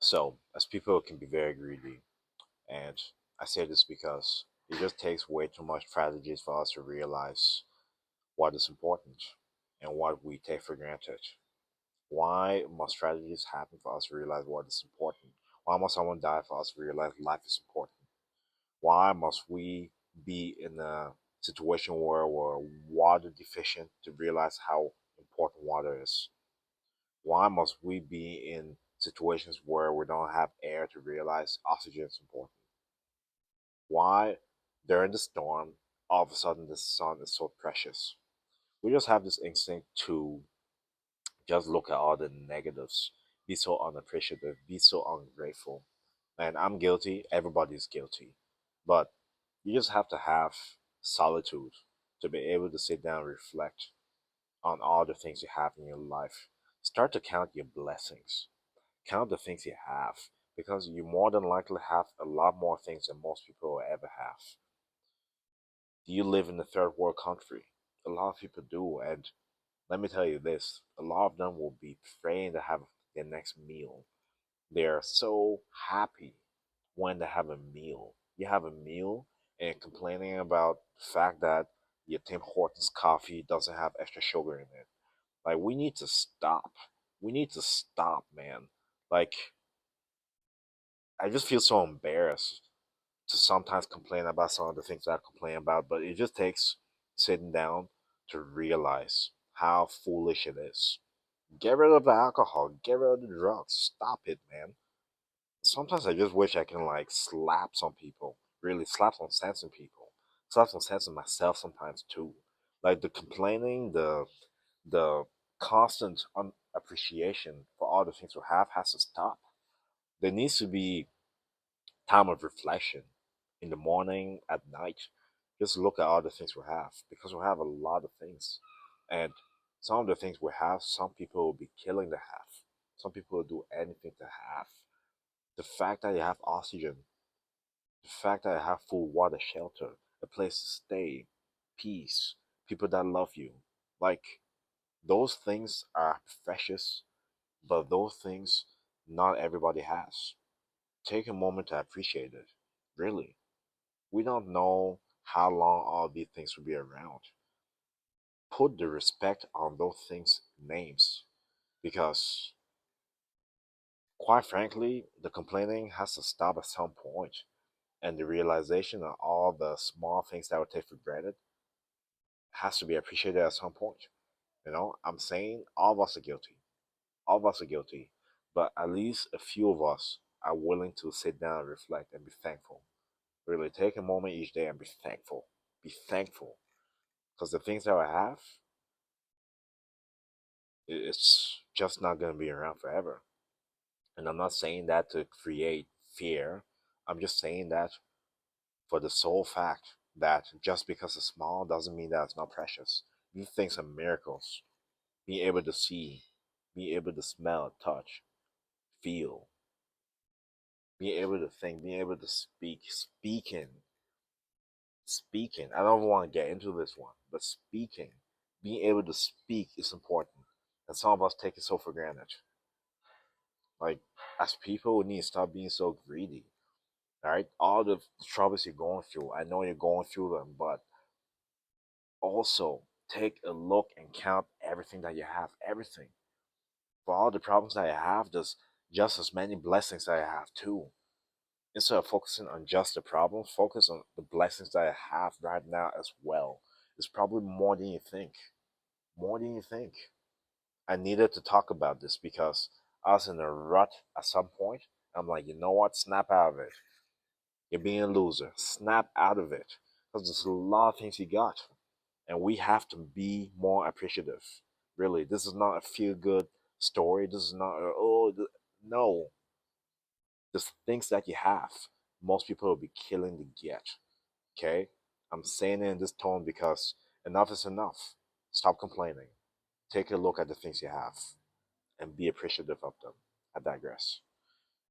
So, as people can be very greedy, and I say this because it just takes way too much strategies for us to realize what is important and what we take for granted. Why must strategies happen for us to realize what is important? Why must someone die for us to realize life is important? Why must we be in a situation where we're water deficient to realize how important water is? Why must we be in situations where we don't have air to realize oxygen is important? Why, during the storm, all of a sudden the sun is so precious? We just have this instinct to just look at all the negatives, be so unappreciative, be so ungrateful. And I'm guilty, everybody's guilty. But you just have to have solitude to be able to sit down and reflect on all the things you have in your life. Start to count your blessings. Count the things you have because you more than likely have a lot more things than most people will ever have. Do you live in a third world country? A lot of people do, and let me tell you this, a lot of them will be praying to have their next meal. They are so happy when they have a meal. You have a meal and complaining about the fact that your Tim Hortons coffee doesn't have extra sugar in it. Like, we need to stop. We need to stop, man. Like, I just feel so embarrassed to sometimes complain about some of the things I complain about, but it just takes sitting down to realize how foolish it is. Get rid of the alcohol, get rid of the drugs, stop it, man. Sometimes I just wish I can like slap some people, really slap some sense in people, slap some sense in myself sometimes too. Like the complaining, the constant appreciation for all the things we have has to stop. There needs to be time of reflection in the morning, at night. Just look at all the things we have because we have a lot of things. And some of the things we have, some people will be killing to have. Some people will do anything to have. The fact that you have oxygen, the fact that you have food, water, shelter, a place to stay, peace, people that love you. Like, those things are precious, but those things not everybody has. Take a moment to appreciate it. Really. We don't know how long all these things will be around. Put the respect on those things' names because, quite frankly, the complaining has to stop at some point, and the realization of all the small things that we take for granted has to be appreciated at some point. I'm saying all of us are guilty. All of us are guilty, but at least a few of us are willing to sit down and reflect and be thankful. Really take a moment each day and be thankful. Be thankful because the things that I have, it's just not going to be around forever. And I'm not saying that to create fear. I'm just saying that for the sole fact that just because it's small doesn't mean that it's not precious. These things are miracles. Being able to see, being able to smell, touch, feel, being able to think, being able to speak, speaking. I don't want to get into this one, but speaking, being able to speak is important. And some of us take it so for granted. Like, as people, we need to stop being so greedy. All right, all the troubles you're going through, I know you're going through them, but also take a look and count everything that you have. Everything. For all the problems that you have, there's just as many blessings that you have too. Instead of focusing on just the problems, focus on the blessings that you have right now as well. It's probably more than you think. More than you think. I needed to talk about this because I was in a rut at some point. I'm like, you know what? Snap out of it. You're being a loser. Snap out of it. Because there's a lot of things you got. And we have to be more appreciative. Really, this is not a feel good story. This is not, no. The things that you have, most people will be killing to get. Okay? I'm saying it in this tone because enough is enough. Stop complaining. Take a look at the things you have and be appreciative of them. I digress.